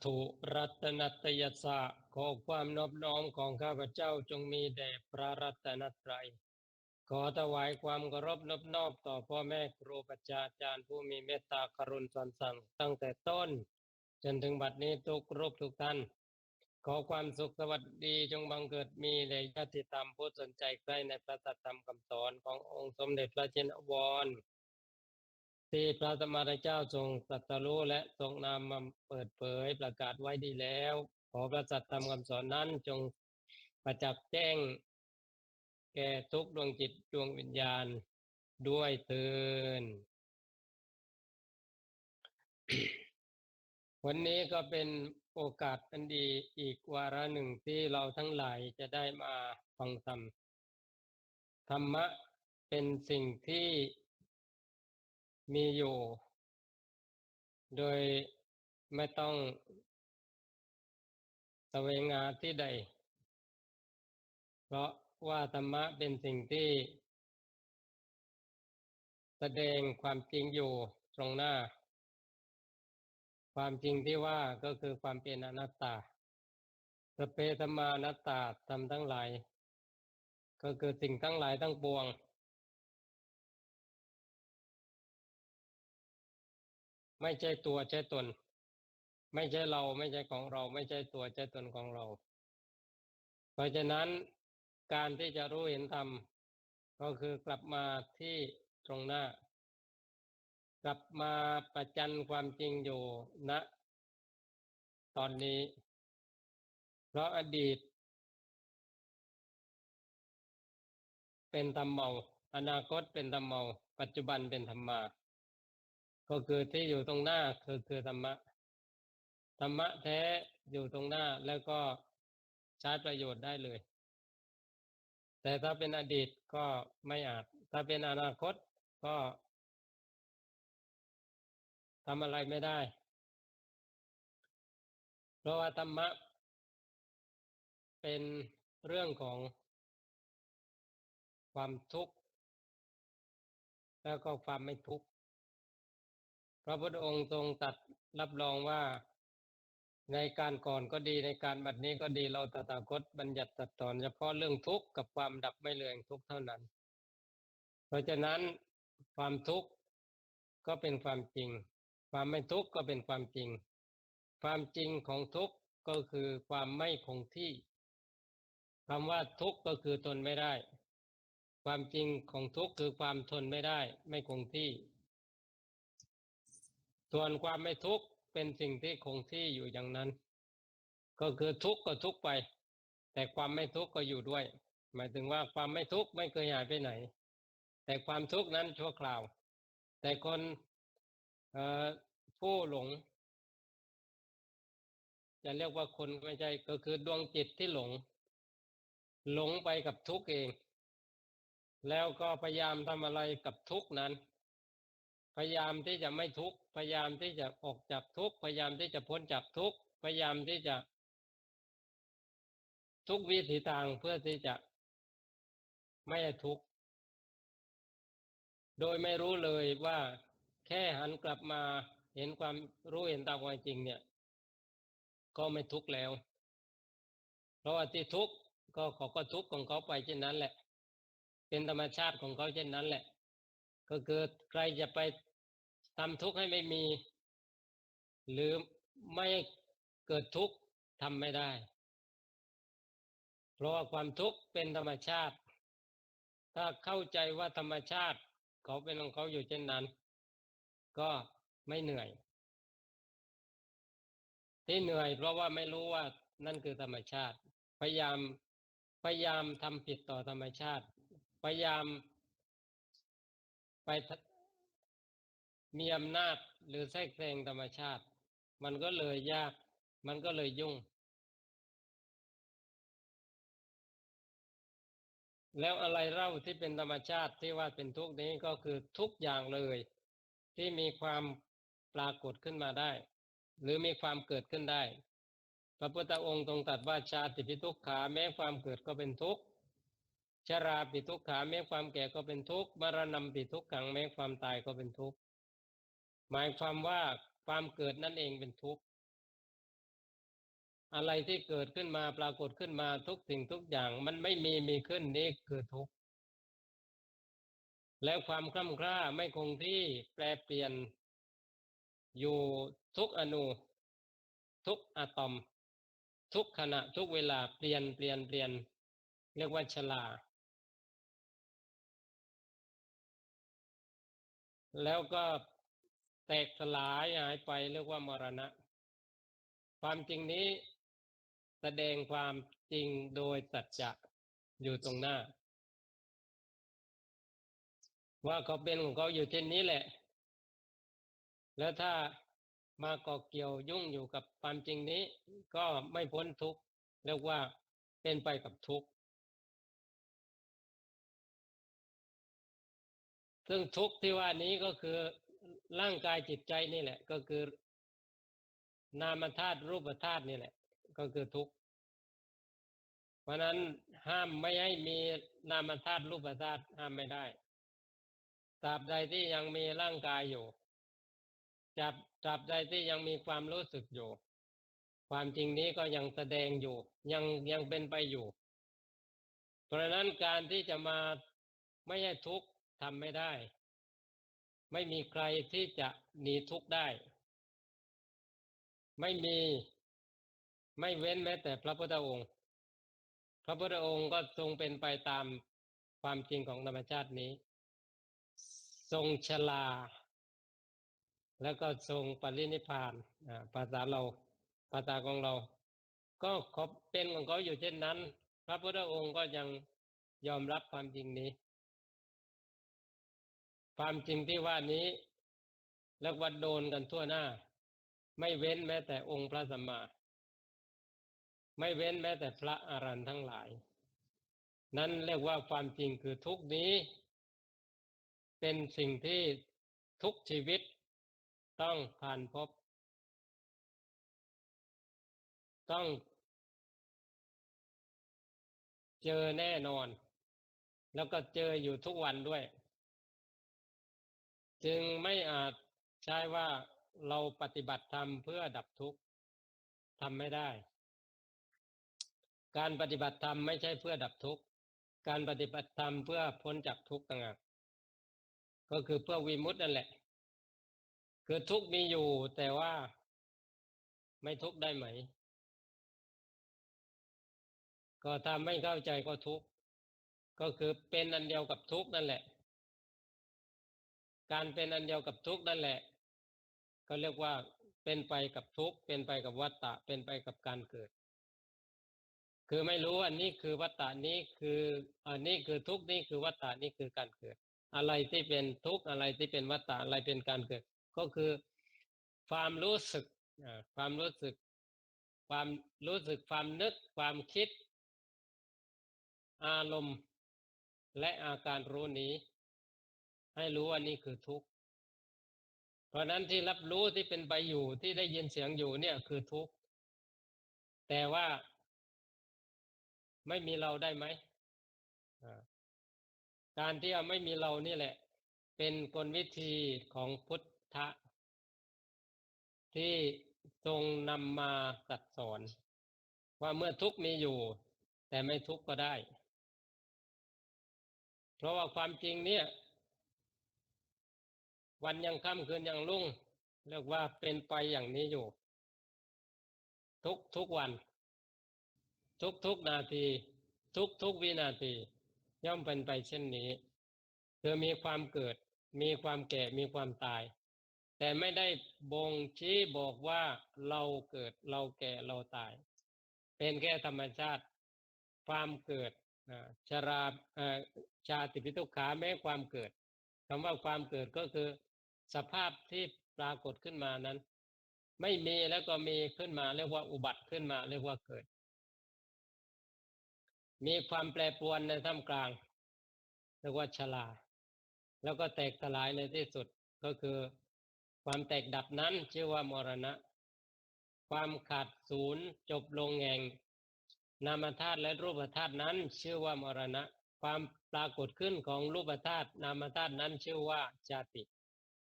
ถุรัตนัตยัสสะขอความนอบน้อมของข้าพเจ้าจงมีแด่พระรัตนตรัยขอถวายความเคารพนอบน้อมต่อพ่อแม่ครูปัจจาจารย์ผู้มีเมตตากรุณาสอนสั่งตั้งแต่ต้นจนถึงบัดนี้ทุกรูปทุกท่านขอความสุขสวัสดีจงบังเกิดมีแด่ญาติธรรมผู้สนใจใกล้ในพระธรรมคำสอนขององค์สมเด็จพระจินวรที่พระสัมมาสัมพุทธเจ้าทรงตรัสรู้และทรงนำมาเปิดเผยประกาศไว้ดีแล้วขอพระสัทธรรมคำสอนนั้นจงประจักษ์แจ้งแก่ทุกดวงจิตดวงวิญญาณด้วยเถิด วันนี้ก็เป็นโอกาสอันดีอีกวาระหนึ่งที่เราทั้งหลายจะได้มาฟังธรรมธรรมะเป็นสิ่งที่มีอยู่โดยไม่ต้องแสวงหาที่ใดเพราะว่าธรรมะเป็นสิ่งที่แสดงความจริงอยู่ตรงหน้าความจริงที่ว่าก็คือความเป็นอนัตตาสพเพธัมมานัตตาธรรมทั้งหลายก็คือสิ่งทั้งหลายทั้งปวงไม่ใช่ตัวใช่ตนไม่ใช่เราไม่ใช่ของเราไม่ใช่ตัวใช่ตนของเราเพราะฉะนั้นการที่จะรู้เห็นธรรมก็คือกลับมาที่ตรงหน้ากลับมาประจันความจริงอยู่ณตอนนี้เพราะอดีตเป็นธรรมเมาอนาคตเป็นธรรมเมาปัจจุบันเป็นธรรมาก็คือที่อยู่ตรงหน้าคือธรรมะธรรมะแท้อยู่ตรงหน้าแล้วก็ใช้ประโยชน์ได้เลยแต่ถ้าเป็นอดีตก็ไม่อาจถ้าเป็นอนาคตก็ทำอะไรไม่ได้เพราะว่าธรรมะเป็นเรื่องของความทุกข์แล้วก็ความไม่ทุกข์พระพุทธองค์ทรงตรัสรับรองว่าในการก่อนก็ดีในการบัดนี้ก็ดีเราตถาคตบัญญัติตรัสสอนเฉพาะเรื่องทุกข์กับความดับไม่เลืองทุกข์เท่านั้นเพราะฉะนั้นความทุกข์ก็เป็นความจริงความไม่ทุกข์ก็เป็นความจริงความจริงของทุกข์ก็คือความไม่คงที่คำว่าทุกข์ก็คือทนไม่ได้ความจริงของทุกข์คือความทนไม่ได้ไม่คงที่ส่วนความไม่ทุกข์เป็นสิ่งที่คงที่อยู่อย่างนั้นก็คือทุกข์ก็ทุกข์ไปแต่ความไม่ทุกข์ก็อยู่ด้วยหมายถึงว่าความไม่ทุกข์ไม่เคยหายไปไหนแต่ความทุกข์นั้นชั่วคราวแต่คนเอ่อผู้หลงจะเรียกว่าคนไม่ใช่ก็คือดวงจิตที่หลงไปกับทุกข์เองแล้วก็พยายามทำอะไรกับทุกข์นั้นพยายามที่จะไม่ทุกข์พยายามที่จะออกจากทุกข์พยายามที่จะพ้นจากทุกข์พยายามที่จะทุกวิถีทางเพื่อที่จะไม่ให้ทุกข์โดยไม่รู้เลยว่าแค่หันกลับมาเห็นความรู้เห็นตามความจริงเนี่ยก็ไม่ทุกข์แล้วเพราะว่าที่ทุกข์ก็เขาก็ทุกข์ของเขาไปเช่นนั้นแหละเป็นธรรมชาติของเขาเช่นนั้นแหละก็คือใครจะไปทำทุกข์ให้ไม่มีหรือไม่เกิดทุกข์ทำไม่ได้เพราะว่าความทุกข์เป็นธรรมชาติถ้าเข้าใจว่าธรรมชาติเขาเป็นของเขาอยู่เช่นนั้นก็ไม่เหนื่อยที่เหนื่อยเพราะว่าไม่รู้ว่านั่นคือธรรมชาติพยายามทำผิดต่อธรรมชาติพยายามไปมีอำนาจหรือแทรกแซงธรรมชาติมันก็เลยยากมันก็เลยยุ่งแล้วอะไรเล่าที่เป็นธรรมชาติที่ว่าเป็นทุกข์นี้ก็คือทุกอย่างเลยที่มีความปรากฏขึ้นมาได้หรือมีความเกิดขึ้นได้พระพุทธองค์ทรงตรัสว่าชาติปิทุกขาแม้ความเกิดก็เป็นทุกข์ชราปิทุกขาแม้ความแก่ก็เป็นทุกข์มรณะปิทุกขังแม้ความตายก็เป็นทุกข์หมายความว่าความเกิดนั่นเองเป็นทุกข์ อะไรที่เกิดขึ้นมาปรากฏขึ้นมาทุกสิ่งทุกอย่างมันไม่มีขึ้นนี่คือทุกข์แล้วความคล่ำคล้าไม่คงที่แปรเปลี่ยนอยู่ทุกอนูทุกอะตอมทุกขณะทุกเวลาเปลี่ยนเรียกว่าชราแล้วก็แตกสลายหายไปเรียกว่ามรณะความจริงนี้แสดงความจริงโดยสัจจะอยู่ตรงหน้าว่าเขาเป็นของเขาอยู่เช่นนี้แหละแล้วถ้ามาเกาะเกี่ยวยุ่งอยู่กับความจริงนี้ก็ไม่พ้นทุกข์เรียกว่าเป็นไปกับทุกข์ซึ่งทุกข์ที่ว่านี้ก็คือร่างกายจิตใจนี่แหละก็คือนามธาตุรูปธาตุนี่แหละก็คือทุกข์เพราะนั้นห้ามไม่ให้มีนามธาตุรูปธาตุห้ามไม่ได้ตราบใดที่ยังมีร่างกายอยู่ตราบใดที่ยังมีความรู้สึกอยู่ความจริงนี้ก็ยังแสดงอยู่ยังเป็นไปอยู่เพราะฉะนั้นการที่จะมาไม่ให้ทุกข์ทำไม่ได้ไม่มีใครที่จะหนีทุกข์ได้ไม่มีไม่เว้นแม้แต่พระพุทธองค์พระพุทธองค์ก็ทรงเป็นไปตามความจริงของธรรมชาตินี้ทรงชราแล้วก็ทรงปรินิพพานภาษาเราภาษาของเราก็เขาเป็นของเขาอยู่เช่นนั้นพระพุทธองค์ก็ยังยอมรับความจริงนี้ความจริงที่ว่านี้แล้วว่าโดนกันทั่วหน้าไม่เว้นแม้แต่องค์พระสัมมาไม่เว้นแม้แต่พระอรหันต์ทั้งหลายนั้นเรียกว่าความจริงคือทุกนี้เป็นสิ่งที่ทุกชีวิตต้องผ่านพบต้องเจอแน่นอนแล้วก็เจออยู่ทุกวันด้วยจึงไม่อาจใช้ว่าเราปฏิบัติธรรมเพื่อดับทุกข์ทำไม่ได้การปฏิบัติธรรมไม่ใช่เพื่อดับทุกข์การปฏิบัติธรรมเพื่อพ้นจากทุกข์ต่างหากก็คือเพื่อวิมุตตินั่นแหละคือทุกข์มีอยู่แต่ว่าไม่ทุกข์ได้ไหมก็ถ้าไม่เข้าใจก็ทุกข์ก็คือเป็นอันเดียวกับทุกข์นั่นแหละการเป็นอันเดียวกับทุกข์นั่นแหละก็เรียกว่าเป็นไปกับทุกข์เป็นไปกับวัฏฏะเป็นไปกับการเกิดคือไม่รู้อันนี้คือวัฏฏะนี้คืออันนี้คือทุกข์นี่คือวัฏฏะนี่คือการเกิดอะไรที่เป็นทุกข์อะไรที่เป็นวัฏฏะอะไรเป็นการเกิดก็คือความรู้สึกความรู้สึกความรู้สึกความนึกความคิดอารมณ์และอาการรู้นี้ให้รู้ว่านี่คือทุกข์เพราะนั้นที่รับรู้ที่เป็นไปอยู่ที่ได้ยินเสียงอยู่เนี่ยคือทุกข์แต่ว่าไม่มีเราได้ไหมการที่ไม่มีเรานี่แหละเป็นกลวิธีของพุทธะที่ทรงนำมาตรัสสอนว่าเมื่อทุกข์มีอยู่แต่ไม่ทุกข์ก็ได้เพราะว่าความจริงเนี่ยวันยังค่ำคืนยังรุ่งเรียกว่าเป็นไปอย่างนี้อยู่ทุกวันทุกนาทีทุกวินาทีย่อมเป็นไปเช่นนี้คือมีความเกิดมีความแก่มีความตายแต่ไม่ได้บ่งชี้บอกว่าเราเกิดเราแก่เราตายเป็นแค่ธรรมชาติความเกิดชราชาติปิทุกขาแม้ความเกิดคำว่าความเกิดก็คือสภาพที่ปรากฏขึ้นมานั้นไม่มีแล้วก็มีขึ้นมาเรียกว่าอุบัติขึ้นมาเรียกว่าเกิดมีความแปรปรวนในท่ามกลางเรียกว่าชราแล้วก็แตกสลายในที่สุดก็คือความแตกดับนั้นชื่อว่ามรณะความขาดศูนย์จบลงแห่งนามธาตุและรูปธาตุนั้นชื่อว่ามรณะความปรากฏขึ้นของรูปธาตุนามธาตุนั้นชื่อว่าชาติ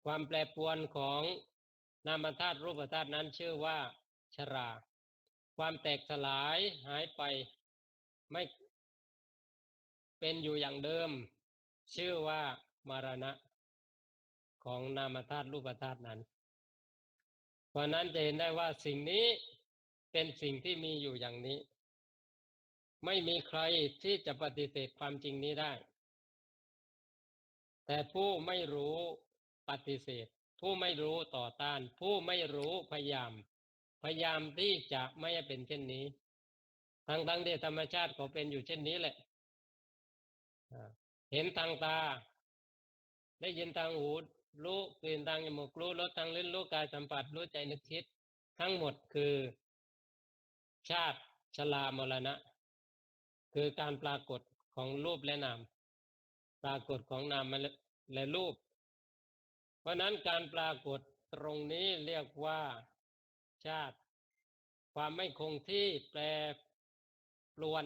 ความแปรปรวนของนามธาตุรูปธาตุนั้นชื่อว่าชราค ความแตกสลายหายไปไม่เป็นอยู่อย่างเดิมชื่อว่ามรณะของนามธาตุรูปธาตุนั้นเพราะนั้นจะเห็นได้ว่าสิ่งนี้เป็นสิ่งที่มีอยู่อย่างนี้ไม่มีใครที่จะปฏิเสธความจริงนี้ได้แต่ผู้ไม่รู้ปฏิเสธผู้ไม่รู้ต่อต้านผู้ไม่รู้พยายามที่จะไม่ให้เป็นเช่นนี้ทั้งที่ธรรมชาติก็เป็นอยู่เช่นนี้แหละเห็นทางตาได้ยินทางหูรู้กลิ่นทางจมูกรู้รสทางลิ้นรู้กายสัมผัสรู้ใจนึกคิดทั้งหมดคือชาติชรามรณะคือการปรากฏของรูปและนามปรากฏของนามและรูปเพราะนั้นการปรากฏตรงนี้เรียกว่าชาติความไม่คงที่แปรปรวน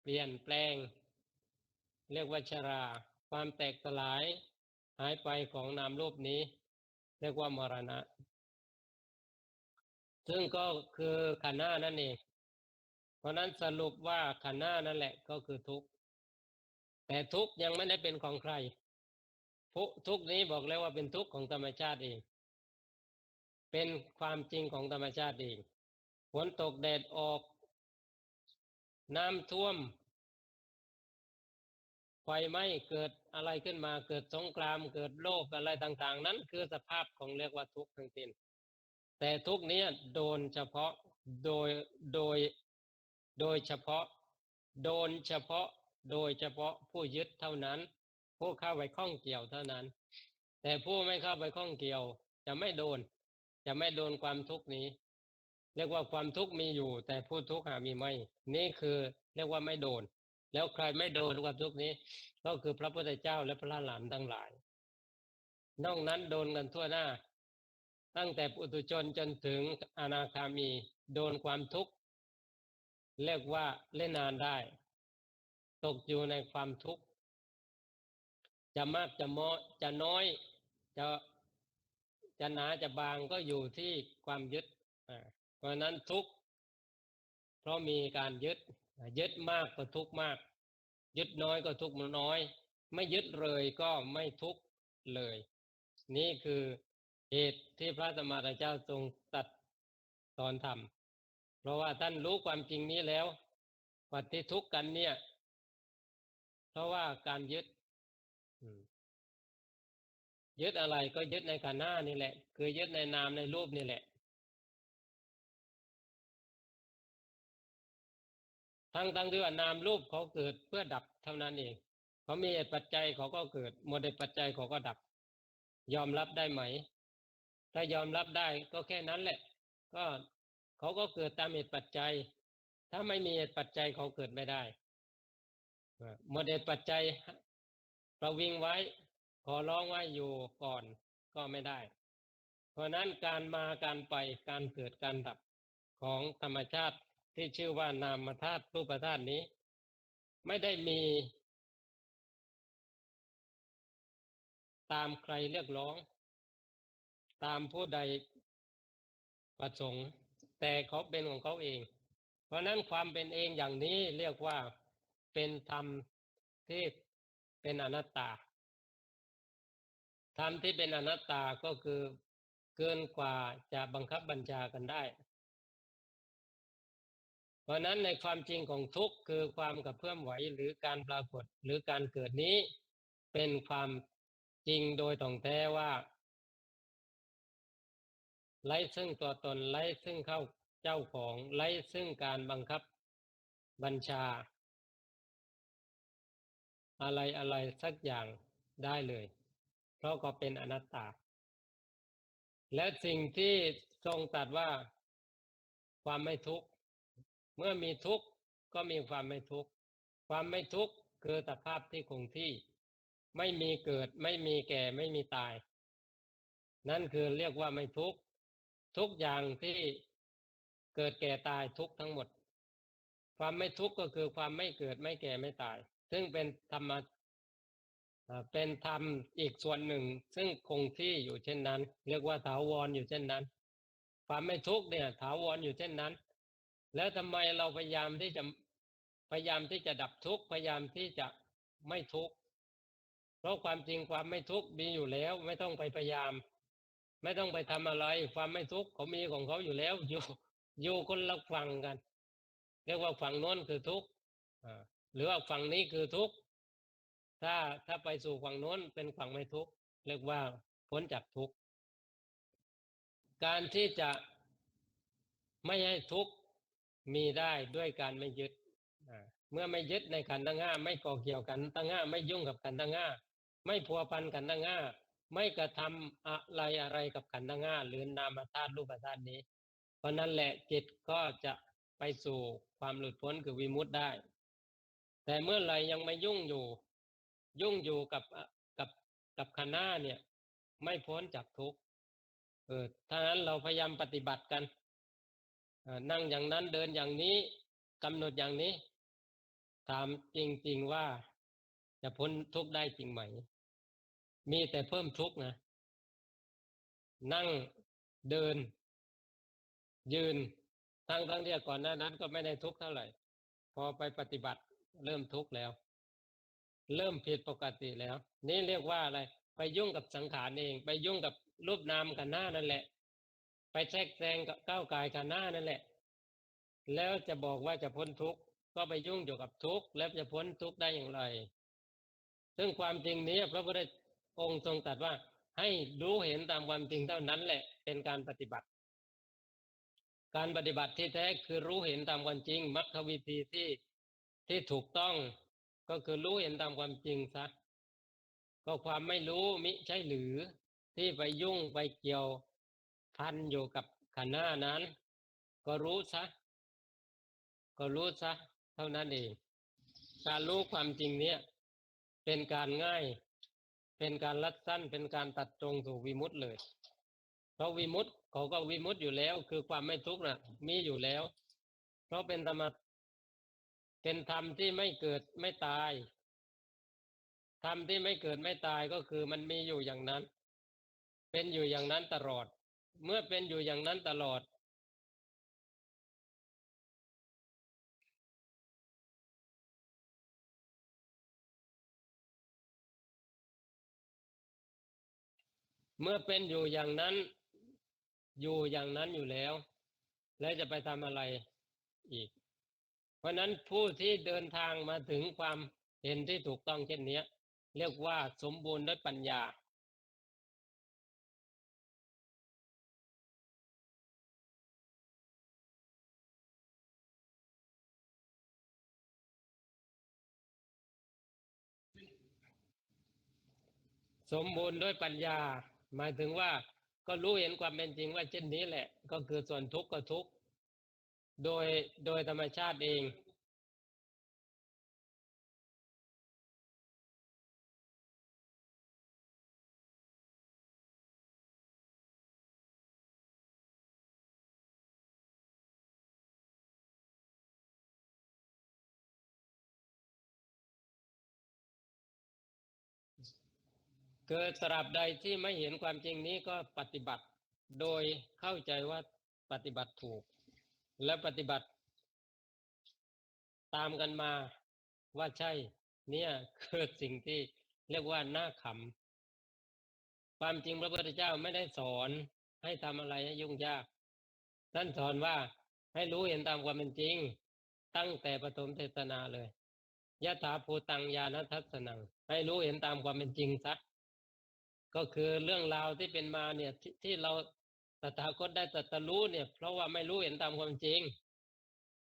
เปลี่ยนแปลงเรียกว่าชราความแตกสลายหายไปของนามรูปนี้เรียกว่ามรณะซึ่งก็คือขันธ์ห้านั่นเองเพราะนั้นสรุปว่าขันธ์ห้านั่นแหละก็คือทุกข์แต่ทุกข์ยังไม่ได้เป็นของใครทุกข์นี้บอกแล้วว่าเป็นทุกข์ของธรรมชาติเองเป็นความจริงของธรรมชาติเองฝนตกแดดออกน้ำท่วมไฟไหม้เกิดอะไรขึ้นมาเกิดสงครามเกิดโรคอะไรต่างๆนั้นคือสภาพของเรียกว่าทุกข์ทั้งสิ้นแต่ทุกข์นี้โดนเฉพาะโดยโดยโดยเฉพาะโดนเฉพาะโดยเฉพาะผู้ยึดเท่านั้นผู้เข้าไปข้องเกี่ยวเท่านั้นแต่ผู้ไม่เข้าไปข้องเกี่ยวจะไม่โดนความทุกข์นี้เรียกว่าความทุกข์มีอยู่แต่ผู้ทุกข์หามีไม่นี่คือเรียกว่าไม่โดนแล้วใครไม่โดนความทุกข์นี้ก็คือพระพุทธเจ้าและพระหลานทั้งหลายนอกนั้นโดนกันทั่วหน้าตั้งแต่ปุถุชนจนถึงอนาคามีโดนความทุกข์เรียกว่าเล่นนานได้ตกอยู่ในความทุกข์จะมากจะน้อยจะหนาจะบางก็อยู่ที่ความยึดเพราะนั้นทุกข์เพราะมีการยึดมากก็ทุกข์มากยึดน้อยก็ทุกข์น้อยไม่ยึดเลยก็ไม่ทุกข์เลยนี่คือเหตุที่พระสัมมาสัมพุทธเจ้าทรงตรัสสอนธรรมเพราะว่าท่านรู้ความจริงนี้แล้วว่าที่ทุกข์กันเนี่ยเพราะว่าการยึดอะไรก็ยึดในขันธ์ห้านี่แหละคือยึดในนามในรูปนี่แหละทั้งที่ว่านามรูปเขาเกิดเพื่อดับเท่านั้นเองเขามีเหตุปัจจัยเขาก็เกิดหมดเหตุปัจจัยเขาก็ดับยอมรับได้ไหมถ้ายอมรับได้ก็แค่นั้นแหละก็เขาก็เกิดตามเหตุปัจจัยถ้าไม่มีเหตุปัจจัยเขาเกิดไม่ได้หมดเหตุปัจจัยประวิงไว้ขอร้องไว้อยู่ก่อนก็ไม่ได้เพราะนั้นการมาการไปการเกิดการดับของธรรมชาติที่ชื่อว่านามธาตุรูปธาตุนี้ไม่ได้มีตามใครเรียกร้องตามผู้ใดประสงค์แต่เขาเป็นของเขาเองเพราะนั้นความเป็นเองอย่างนี้เรียกว่าเป็นธรรมที่เป็นอนัตตาธรรมที่เป็นอนัตตาก็คือเกินกว่าจะบังคับบัญชากันได้เพราะนั้นในความจริงของทุกข์คือความกระเพื่อมไหวหรือการปรากฏหรือการเกิดนี้เป็นความจริงโดยถ่องแท้ว่าไร้ซึ่งตัวตนไร้ซึ่งเข้าเจ้าของไร้ซึ่งการบังคับบัญชาอะไรสักอย่างได้เลยเพราะก็เป็นอนัตตาและสิ่งที่ทรงตรัสว่าความไม่ทุกข์เมื่อมีทุกข์ก็มีความไม่ทุกข์ความไม่ทุกข์คือสภาพที่คงที่ไม่มีเกิดไม่มีแก่ไม่มีตายนั่นคือเรียกว่าไม่ทุกข์ทุกอย่างที่เกิดแก่ตายทุกข์ทั้งหมดความไม่ทุกข์ก็คือความไม่เกิดไม่แก่ไม่ตายซึ่งเป็นเป็นธรรมอีกส่วนหนึ่งซึ่งคงที่อยู่เช่นนั้นเรียกว่าถาวรอยู่เช่นนั้นความไม่ทุกข์เนี่ยถาวรอยู่เช่นนั้น แล้วทำไมเราพยายามที่จะดับทุกข์พยายามที่จะไม่ทุกข์เพราะความจริงความไม่ทุกข์มีอยู่แล้วไม่ต้องไปพยายามไม่ต้องไปทำอะไรความไม่ทุกข์เขามีของเขาอยู่แล้วอยู่คนละฝั่งกันเรียกว่าฝั่งโน้นคือทุกข์หรือว่าฝั่งนี้คือทุกข์ถ้าไปสู่ฝั่งโน้นเป็นฝั่งไม่ทุกข์เรียกว่าพ้นจากทุกข์การที่จะไม่ให้ทุกข์มีได้ด้วยการไม่ยึดเมื่อไม่ยึดในขันธ์ทั้งห้าไม่ก่อเกี่ยวกันธ์ทั้งห้าไม่ยุ่งกับขันธ์ทั้งห้าไม่พัวพันขันธ์ทั้งห้าไม่กระทำอะไรกับขันธ์ทั้งห้าหรือนามธาตุรูปธาตุนี้เพราะนั้นแหละจิตก็จะไปสู่ความหลุดพ้นคือวิมุตติได้แต่เมื่อไหร่ยังไม่ยุ่งอยู่กับขันธ์ห้าเนี่ยไม่พ้นจากทุกข์ถ้างั้นเราพยายามปฏิบัติกันนั่งอย่างนั้นเดินอย่างนี้กำหนดอย่างนี้ถามจริงๆว่าจะพ้นทุกข์ได้จริงไหมมีแต่เพิ่มทุกข์นะนั่งเดินยืนทั้งที่ก่อนหน้านั้นก็ไม่ได้ทุกข์เท่าไหร่พอไปปฏิบัติเริ่มทุกข์แล้วเริ่มผิดปกติแล้วนี่เรียกว่าอะไรไปยุ่งกับสังขารเองไปยุ่งกับรูปนามขันธ์ห้านั่นแหละไปแทรกแซงกับก้าวกายขันธ์ห้านั่นแหละแล้วจะบอกว่าจะพ้นทุกข์ก็ไปยุ่งอยู่กับทุกข์แล้วจะพ้นทุกข์ได้อย่างไรซึ่งความจริงนี้พระพุทธองค์ทรงตรัสว่าให้รู้เห็นตามความจริงเท่านั้นแหละเป็นการปฏิบัติการปฏิบัติที่แท้คือรู้เห็นตามความจริงมรรควิธีที่ถูกต้องก็คือรู้เห็นตามความจริงซะก็ความไม่รู้มิใช่หรือที่ไปยุ่งไปเกี่ยวพันอยู่กับขันธ์ห้านั้นก็รู้ซะเท่านั้นเองการรู้ความจริงเนี้ยเป็นการง่ายเป็นการลัดสั้นเป็นการตัดตรงสู่วิมุตติเลยเพราะวิมุตติเขาก็วิมุตติอยู่แล้วคือความไม่ทุกข์น่ะมีอยู่แล้วเพราะเป็นธรรมที่ไม่เกิดไม่ตายธรรมที่ไม่เกิดไม่ตายก็คือมันมีอยู่อย่างนั้นเป็นอยู่อย่างนั้นตลอดเมื่อเป็นอยู่อย่างนั้นตลอดเมื่อเป็นอยู่อย่างนั้นอยู่แล้วแล้วจะไปทำอะไรอีกเพราะนั้นผู้ที่เดินทางมาถึงความเห็นที่ถูกต้องเช่นนี้เรียกว่าสมบูรณ์ด้วยปัญญาสมบูรณ์ด้วยปัญญาหมายถึงว่าก็รู้เห็นความเป็นจริงว่าเช่นนี้แหละก็คือส่วนทุกข์ก็ทุกข์โดยธรรมชาติเองเกิดตราบใดที่ไม่เห็นความจริงนี้ก็ปฏิบัติโดยเข้าใจว่าปฏิบัติถูกและปฏิบัติตามกันมาว่าใช่เนี่ยคือสิ่งที่เรียกว่าน่าขำความจริงพระพุทธเจ้าไม่ได้สอนให้ทำอะไรให้ยุ่งยากท่านสอนว่าให้รู้เห็นตามความเป็นจริงตั้งแต่ปฐมเทศนาเลยยะถาภูตังญาณทัสสนังให้รู้เห็นตามความเป็นจริงซะก็คือเรื่องราวที่เป็นมาเนี่ยที่เราตถาคตได้ตรัสรู้เนี่ยเพราะว่าไม่รู้เห็นตามความจริง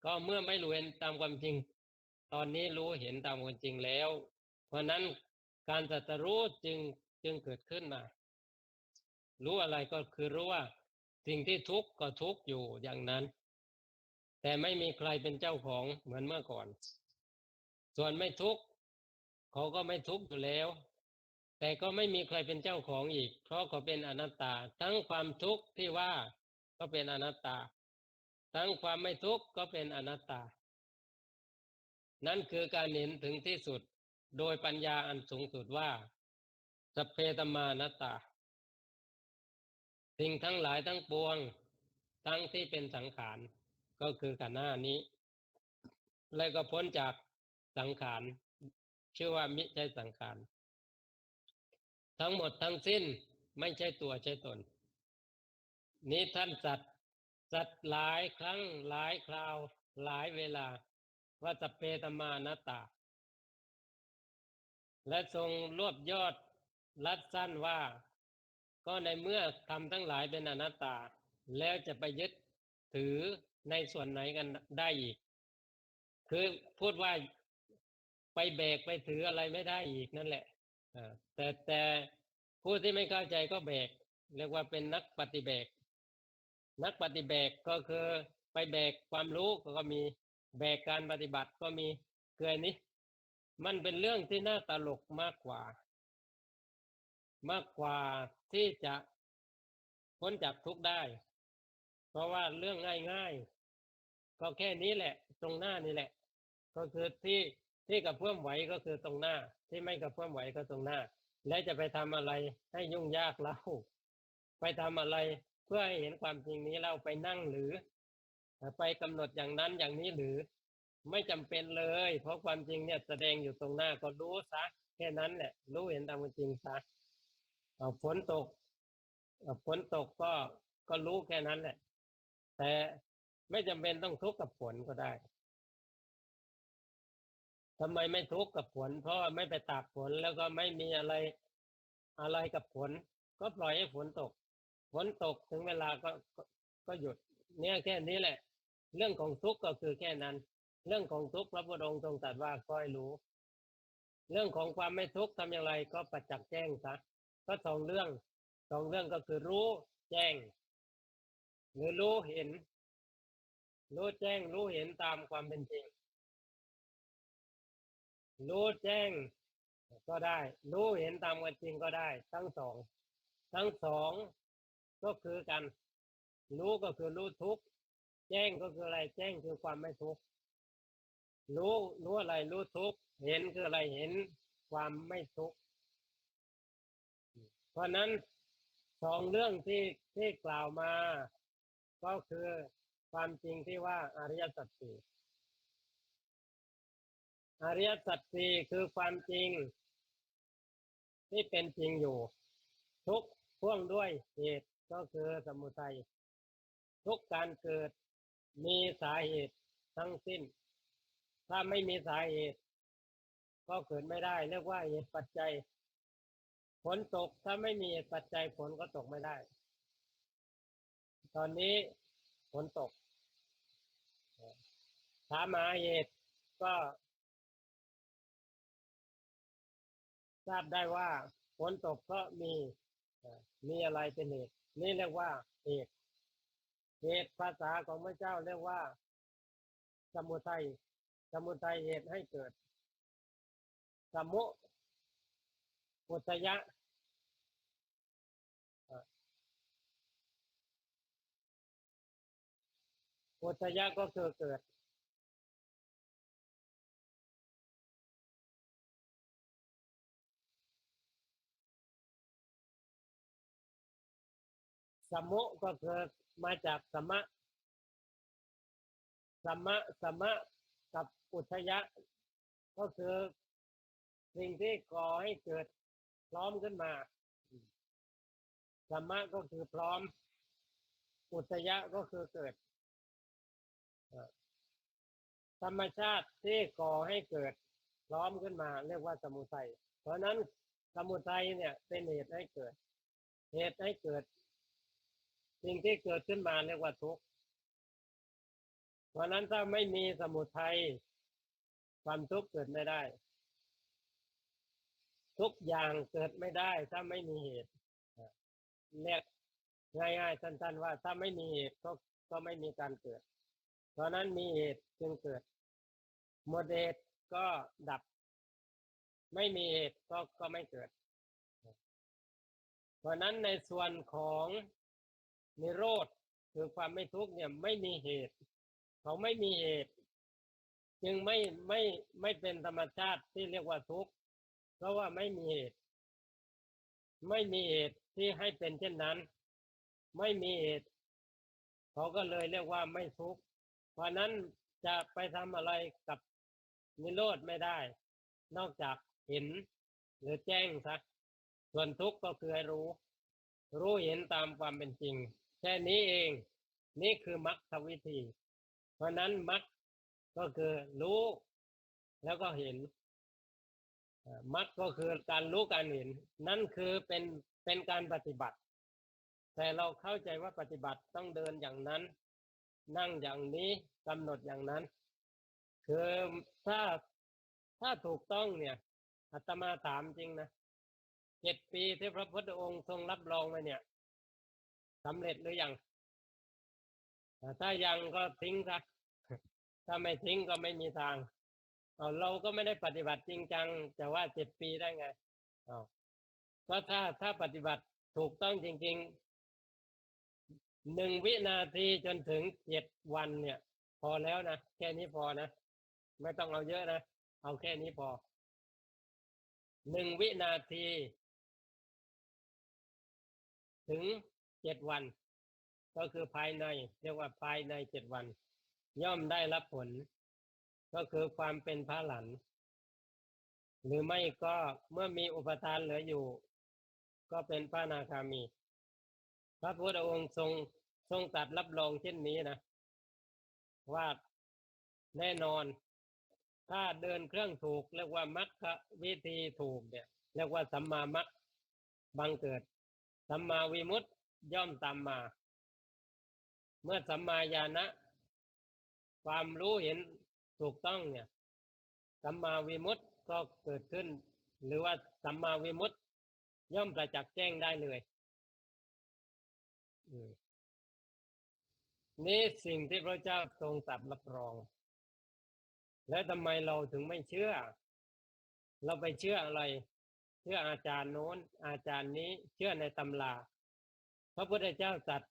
ก็เมื่อไม่รู้เห็นตามความจริงตอนนี้รู้เห็นตามความจริงแล้วเพราะนั้นการตรัสรู้จึงเกิดขึ้นมารู้อะไรก็คือรู้ว่าสิ่งที่ทุกข์ก็ทุกข์อยู่อย่างนั้นแต่ไม่มีใครเป็นเจ้าของเหมือนเมื่อก่อนส่วนไม่ทุกข์เขาก็ไม่ทุกข์อยู่แล้วแต่ก็ไม่มีใครเป็นเจ้าของอีกเพราะเขาเป็นอนัตตาทั้งความทุกข์ที่ว่าก็เป็นอนัตตาทั้งความไม่ทุกข์ก็เป็นอนัตตานั่นคือการเห็นถึงที่สุดโดยปัญญาอันสูงสุดว่าสัพเพธัมมานัตตาสิ่งทั้งหลายทั้งปวงทั้งที่เป็นสังขาร ก็คือขันธ์ห้านี้แล้วก็พ้นจากสังขารชื่อว่ามิใช่สังขารทั้งหมดทั้งสิ้นไม่ใช่ตัวใช่ตนนี้ท่านจัดหลายครั้งหลายคราวหลายเวลาว่าสัพเพธัมมาอนัตตาและทรงรวบยอดรัดสั้นว่าก็ในเมื่อทำทั้งหลายเป็นอนัตตาแล้วจะไปยึดถือในส่วนไหนกันได้อีกคือพูดว่าไปแบกไปถืออะไรไม่ได้อีกนั่นแหละแต่ผู้ที่ไม่เข้าใจก็แบกเรียกว่าเป็นนักปฏิแบกนักปฏิแบกก็คือไปแบกความรู้ก็มีแบกการปฏิบัติก็มีเกลือนี้มันเป็นเรื่องที่น่าตลกมากกว่าที่จะพ้นจากทุกข์ได้เพราะว่าเรื่องง่ายๆก็แค่นี้แหละตรงหน้านี่แหละก็คือที่กระเพื่อมไหวก็คือตรงหน้าที่ไม่กระเพื่อมไหวก็ตรงหน้าและจะไปทำอะไรให้ยุ่งยากเล่าไปทำอะไรเพื่อให้เห็นความจริงนี้เราไปนั่งหรือไปกำหนดอย่างนั้นอย่างนี้หรือไม่จำเป็นเลยเพราะความจริงเนี่ยแสดงอยู่ตรงหน้าก็รู้ซะแค่นั้นแหละรู้เห็นตามจริงซะฝนตกฝนตกก็รู้แค่นั้นแหละแต่ไม่จำเป็นต้องทุกข์กับฝนก็ได้ทำไมไม่ทุกข์กับฝนเพราะไม่ไปตากฝนแล้วก็ไม่มีอะไรกับฝนก็ปล่อยให้ฝนตกฝนตกถึงเวลาก็หยุดเนี่ยแค่นี้แหละเรื่องของทุกข์ก็คือแค่นั้นเรื่องของทุกข์พระพุทธองค์ทรงตรัสว่าก็ให้รู้เรื่องของความไม่ทุกข์ทำอย่างไรก็ประจักษ์แจ้งซะก็สองเรื่องก็คือรู้แจ้งหรือรู้เห็นรู้แจ้งรู้เห็นตามความเป็นจริงรู้แจ้งก็ได้รู้เห็นตามความจริงก็ได้ทั้งสองก็คือกันรู้ก็คือรู้ทุกข์แจ้งก็คืออะไรแจ้งคือความไม่ทุกข์รู้อะไรรู้ทุกข์เห็นคืออะไรเห็นความไม่ทุกข์เพราะนั้นสองเรื่องที่กล่าวมาก็คือความจริงที่ว่าอริยสัจสี่อริยสัจสี่คือความจริงที่เป็นจริงอยู่ทุกพ่วงด้วยเหตุก็คือสมุทัยทุกการเกิดมีสาเหตุทั้งสิ้นถ้าไม่มีสาเหตุก็เกิดไม่ได้เรียกว่าเหตุปัจจัยฝนตกถ้าไม่มีเหตุปัจจัยฝนก็ตกไม่ได้ตอนนี้ฝนตกถามหาเหตุก็ทราบได้ว่าฝนตกก็มีอะไรเป็นเหตุนี่เรียกว่าเหตุภาษาของพระเจ้าเรียกว่าสมุทัยเหตุให้เกิดสมุปุตยะปุตยะก็คือเกิดสมุก็คือมาจากสมะกับอุทยะก็คือสิ่งที่ก่อให้เกิดพร้อมขึ้นมาสมะก็คือพร้อมอุทยะก็คือเกิดธรรมชาติที่ก่อให้เกิดพร้อมขึ้นมาเรียกว่าสมุทัยเพราะนั้นสมุทัยเนี่ยเป็นเหตุให้เกิดสิ่งที่เกิดขึ้นมาเรียกว่าทุกข์เพราะนั้นถ้าไม่มีสมุทัยความทุกข์เกิดไม่ได้ทุกอย่างเกิดไม่ได้ถ้าไม่มีเหตุเรียกง่ายๆสั้นๆว่าถ้าไม่มีเหตุก็ไม่มีการเกิดเพราะนั้นมีเหตุจึงเกิดหมดเหตุก็ดับไม่มีเหตุก็ไม่เกิดเพราะนั้นในส่วนของนิโรธคือความไม่ทุกข์เนี่ยไม่มีเหตุเขาไม่มีเหตุจึงไม่เป็นธรรมชาติที่เรียกว่าทุกข์เพราะว่าไม่มีเหตุที่ให้เป็นเช่นนั้นไม่มีเหตุเขาก็เลยเรียกว่าไม่ทุกข์ เพราะนั้นจะไปทำอะไรกับนิโรธไม่ได้ นอกจากเห็นหรือแจ้งซะส่วนทุกข์ก็คือให้รู้เห็นตามความเป็นจริงแค่นี้เองนี่คือมรรควิธีเพราะนั้นมรรคก็คือรู้แล้วก็เห็นมรรคก็คือการรู้การเห็นนั่นคือเป็นการปฏิบัติแต่เราเข้าใจว่าปฏิบัติต้องเดินอย่างนั้นนั่งอย่างนี้กำหนดอย่างนั้นคือถ้าถ้าถูกต้องเนี่ยอาตมาถามจริงนะ7 ปีที่พระพุทธองค์ทรงรับรองไว้เนี่ยสำเร็จหรือยังถ้ายังก็ทิ้งซะถ้าไม่ทิ้งก็ไม่มีทางเราก็ไม่ได้ปฏิบัติจริงจังจะว่า7 ปีได้ไงก็ถ้าปฏิบัติถูกต้องจริงๆ1 วินาทีจนถึง7 วันเนี่ยพอแล้วนะแค่นี้พอนะไม่ต้องเอาเยอะนะเอาแค่นี้พอ1 วินาทีถึง7 วันก็คือภายในเรียกว่าภายใน7 วันย่อมได้รับผลก็คือความเป็นพระหลันหรือไม่ก็เมื่อมีอุปทานเหลืออยู่ก็เป็นพระอนาคามีพระพุทธองค์ทรงตรัสรับรองเช่นนี้นะว่าแน่นอนถ้าเดินเครื่องถูกเรียกว่ามรรควิธีถูกเนี่ยเรียกว่าสัมมามรรคบังเกิดสัมมาวิมุตติย่อมตามมาเมื่อสัมมาญาณะความรู้เห็นถูกต้องเนี่ยสัมมาวิมุตติก็เกิดขึ้นหรือว่าสัมมาวิมุตติย่อมประจักษ์แจ้งได้เลยนี่สิ่งที่พระเจ้าทรงตรัสรับรองแล้วทำไมเราถึงไม่เชื่อเราไปเชื่ออะไรเชื่ออาจารย์โน้นอาจารย์นี้เชื่อในตำราพระพุทธเจ้าตรัส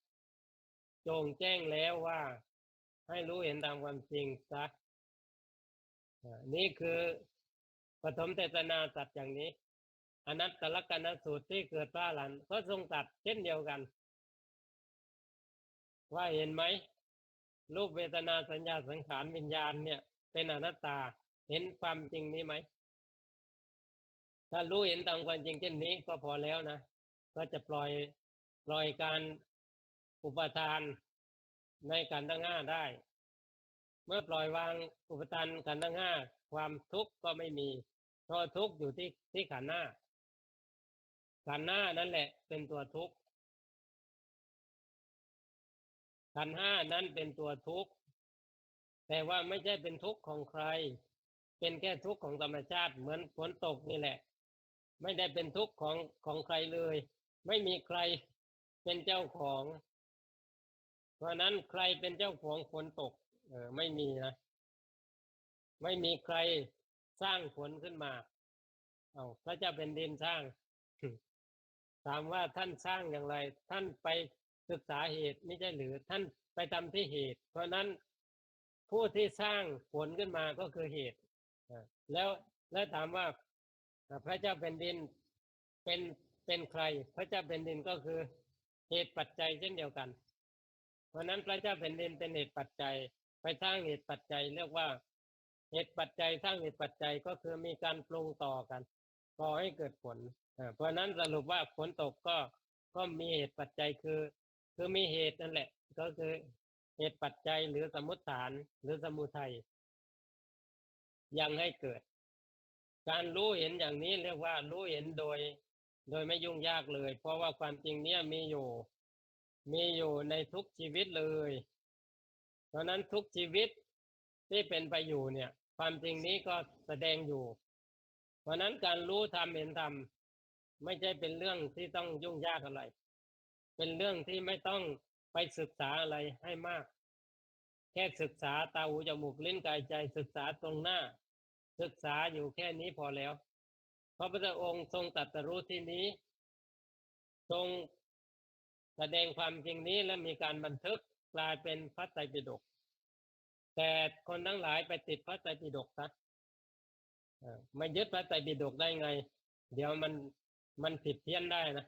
โจงแจ้งแล้วว่าให้รู้เห็นตามความจริงซะนี่คือปฐมเทศนาตรัสอย่างนี้อนัตตลกนสูตรที่เกิดพระหลันก็ทรงตรัสเช่นเดียวกันว่าเห็นไหมรูปเวทนาสัญญาสังขารวิญญาณเนี่ยเป็นอนัตตาเห็นความจริงนี้ไหมถ้ารู้เห็นตามความจริงเช่นนี้ก็พอแล้วนะก็จะปล่อยการอุปทานในขันธ์ทั้งห้าได้เมื่อปล่อยวางอุปทานขันธ์ทั้งห้าความทุกข์ก็ไม่มีเพราะทุกข์อยู่ที่ขันธ์ห้าขันธ์ห้านั่นแหละเป็นตัวทุกข์ขันธ์ห้านั้นเป็นตัวทุกข์แต่ว่าไม่ใช่เป็นทุกข์ของใครเป็นแค่ทุกข์ของธรรมชาติเหมือนฝนตกนี่แหละไม่ได้เป็นทุกข์ของใครเลยไม่มีใครเป็นเจ้าของเพราะนั้นใครเป็นเจ้าของฝนตกไม่มีนะไม่มีใครสร้างฝนขึ้นมาเอาพระเจ้าเป็นดินสร้างถามว่าท่านสร้างอย่างไรท่านไปศึกษาเหตุไม่ใช่หรือท่านไปทำที่เหตุเพราะนั้นผู้ที่สร้างฝนขึ้นมาก็คือเหตุแล้วถามว่าพระเจ้าเป็นดินเป็นเป็นใครพระเจ้าเป็นดินก็คือเหตุปัจจัยเช่นเดียวกันเพราะนั้นพระเจ้าแผ่นดินเป็นเหตุปัจจัยไปสร้างเหตุปัจจัยเรียกว่าเหตุปัจจัยสร้างเหตุปัจจัยก็คือมีการปรุงต่อกันก่อให้เกิดผลเพราะนั้นสรุปว่าฝนตกก็มีเหตุปัจจัยคือมีเหตุนั่นแหละก็คือเหตุปัจจัยหรือสมมุติฐานหรือสมุทัยยังให้เกิดการรู้เห็นอย่างนี้เรียกว่ารู้เห็นโดยไม่ยุ่งยากเลยเพราะว่าความจริงเนี้ยมีอยู่ในทุกชีวิตเลยเพราะนั้นทุกชีวิตที่เป็นไปอยู่เนี่ยความจริงนี้ก็แสดงอยู่เพราะนั้นการรู้ธรรมเห็นธรรมไม่ใช่เป็นเรื่องที่ต้องยุ่งยากอะไรเป็นเรื่องที่ไม่ต้องไปศึกษาอะไรให้มากแค่ศึกษาตาหูจมูกลิ้นกายใจศึกษาตรงหน้าศึกษาอยู่แค่นี้พอแล้วพระพุทธองค์ทรงตรัสรู้ที่นี้ทรงแสดงความจริงนี้และมีการบันทึกกลายเป็นพระไตรปิฎกแต่คนทั้งหลายไปติดพระไตรปิฎกซะไม่ยึดพระไตรปิฎกได้ไงเดี๋ยวมันผิดเพี้ยนได้นะ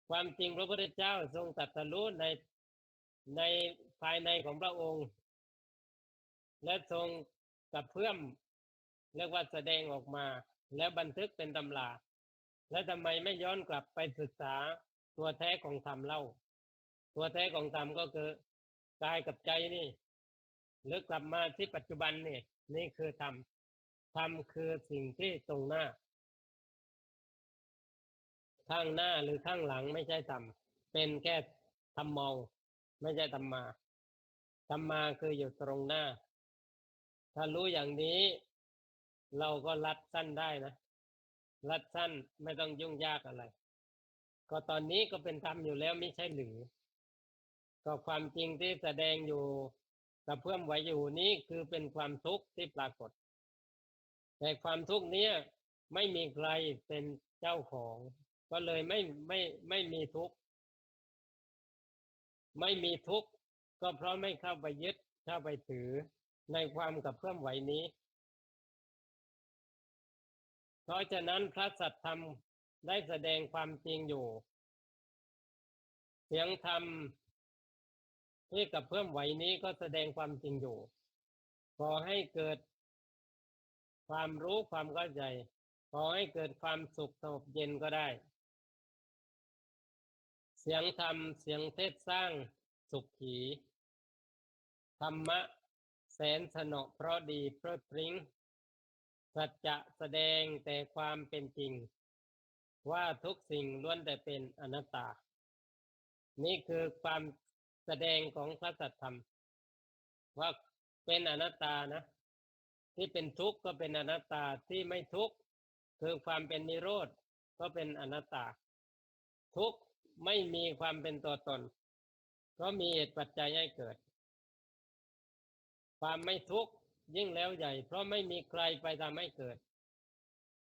ความจริงพระพุทธเจ้าทรงตรัสรู้ในภายในของพระองค์ และทรงกระเพื่อมเรียกว่าแสดงออกมาแล้วบันทึกเป็นตำราและทำไมไม่ย้อนกลับไปศึกษาตัวแท้ของธรรมเล่าตัวแท้ของธรรมก็คือกายกับใจนี่หรือกลับมาที่ปัจจุบันนี่คือธรรมธรรมคือสิ่งที่ตรงหน้าข้างหน้าหรือข้างหลังไม่ใช่ธรรมเป็นแค่ธรรมเมาไม่ใช่ธรรมาธรรมาคืออยู่ตรงหน้าถ้ารู้อย่างนี้เราก็รัดสั้นได้นะรัดสั้นไม่ต้องยุ่งยากอะไรก็ตอนนี้ก็เป็นธรรมอยู่แล้วไม่ใช่หรือก็ความจริงที่แสดงอยู่กระเพื่อมไว้อยู่นี้คือเป็นความทุกข์ที่ปรากฏแต่ความทุกข์นี้ไม่มีใครเป็นเจ้าของก็เลยไม่มีทุกข์ไม่มีทุกข์ก็เพราะไม่เข้าไปยึดเข้าไปถือในความกระเพื่อมไหวนี้เพราะฉะนั้นพระสัทธรรมได้แสดงความจริงอยู่เสียงธรรมที่กระเพื่อมไหวนี้ก็แสดงความจริงอยู่ขอให้เกิดความรู้ความเข้าใจขอให้เกิดความสุขสงบเย็นก็ได้เสียงธรรมเสียงเทศสร้างสุขขีธรรมะแสนสนอเพราะดีเพราะพริ้งสัจจะแสดงแต่ความเป็นจริงว่าทุกสิ่งล้วนแต่เป็นอนัตตานี่คือความแสดงของพระสัทธรรมว่าเป็นอนัตตานะที่เป็นทุกข์ก็เป็นอนัตตาที่ไม่ทุกข์คือความเป็นนิโรธก็เป็นอนัตตาทุกข์ไม่มีความเป็นตัวตนก็มีเหตุปัจจัยให้เกิดความไม่ทุกข์ยิ่งแล้วใหญ่เพราะไม่มีใครไปทำให้เกิด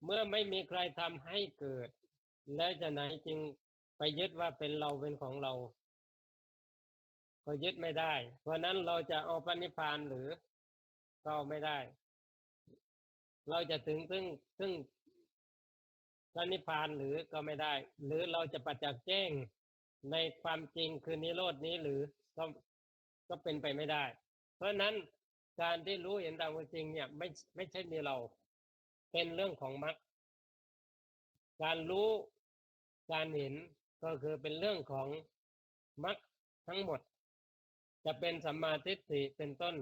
เมื่อไม่มีใครทำให้เกิดแล้วจะไหนจึงไปยึดว่าเป็นเราเป็นของเราก็ยึดไม่ได้เพราะนั้นเราจะเอาพระนิพพานหรือก็ไม่ได้เราจะถึงพระนิพพานหรือก็ไม่ได้หรือเราจะประจักษ์แจ้งในความจริงคือนิโรธนี้หรือก็ก็เป็นไปไม่ได้เพราะนั้นการที่รู้เห็นตามเป็นจริงเนี่ยไม่ใช่มีเราเป็นเรื่องของมรรคการรู้การเห็นก็คือเป็นเรื่องของมรรคทั้งหมดจะเป็นสัมมาทิฏฐิเป็นต้น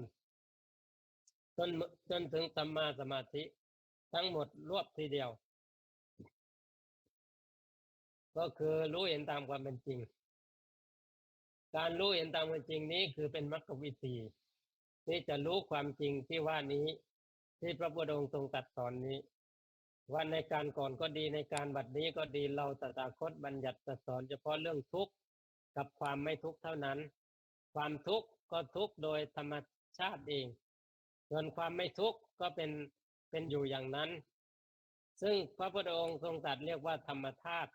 จนถึงสัมมาสมาธิทั้งหมดรวบทีเดียวก็คือรู้เห็นตามความเป็นจริงการรู้เห็นตามความจริงนี้คือเป็นมรรควิธีที่จะรู้ความจริงที่ว่านี้ที่พระพุทธองค์ทรงตรัสสอนนี้ว่าในการก่อนก็ดีในการบัดนี้ก็ดีเราตถาคตบัญญัติตรัสสอนเฉพาะเรื่องทุกข์กับความไม่ทุกข์เท่านั้นความทุกข์ก็ทุกข์โดยธรรมชาติเองส่วนความไม่ทุกข์ก็เป็นอยู่อย่างนั้นซึ่งพระพุทธองค์ทรงตรัสเรียกว่าธรรมธาตุ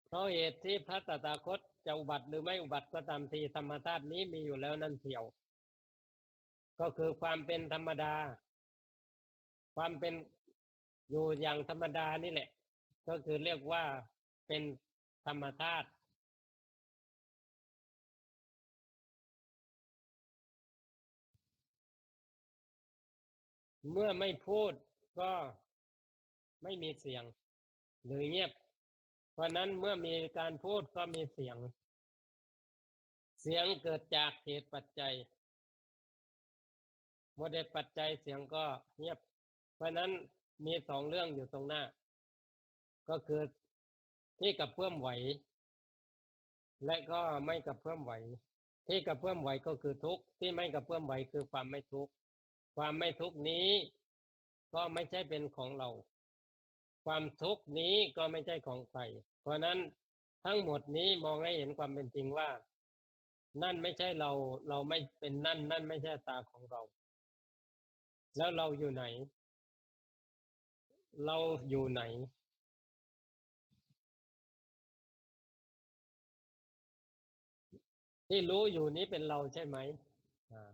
เพราะเหตุที่พระตถาคตจะอุบัติหรือไม่อุบัติก็ตามทีธรรมธาตุนี้มีอยู่แล้วนั่นเทียวก็คือความเป็นธรรมดาความเป็นอยู่อย่างธรรมดานี่แหละก็คือเรียกว่าเป็นธรรมธาตุเมื่อไม่พูดก็ไม่มีเสียงหรือเงียบเพราะนั้นเมื่อมีการพูดก็มีเสียงเสียงเกิดจากเหตุปัจจัยหมดเหตุปัจจัยเสียงก็เงียบเพราะนั้นมีสองเรื่องอยู่ตรงหน้าก็คือที่กระเพื่อมไหวและก็ไม่กระเพื่อมไหวที่กระเพื่อมไหวก็คือทุกข์ที่ไม่กระเพื่อมไหวคือความไม่ทุกข์ความไม่ทุกข์นี้ก็ไม่ใช่เป็นของเราความทุกข์นี้ก็ไม่ใช่ของใครเพราะนั้นทั้งหมดนี้มองให้เห็นความเป็นจริงว่านั่นไม่ใช่เราเราไม่เป็นนั่นไม่ใช่ตาของเราแล้วเราอยู่ไหนเราอยู่ไหนที่รู้อยู่นี้เป็นเราใช่ไหมอ่า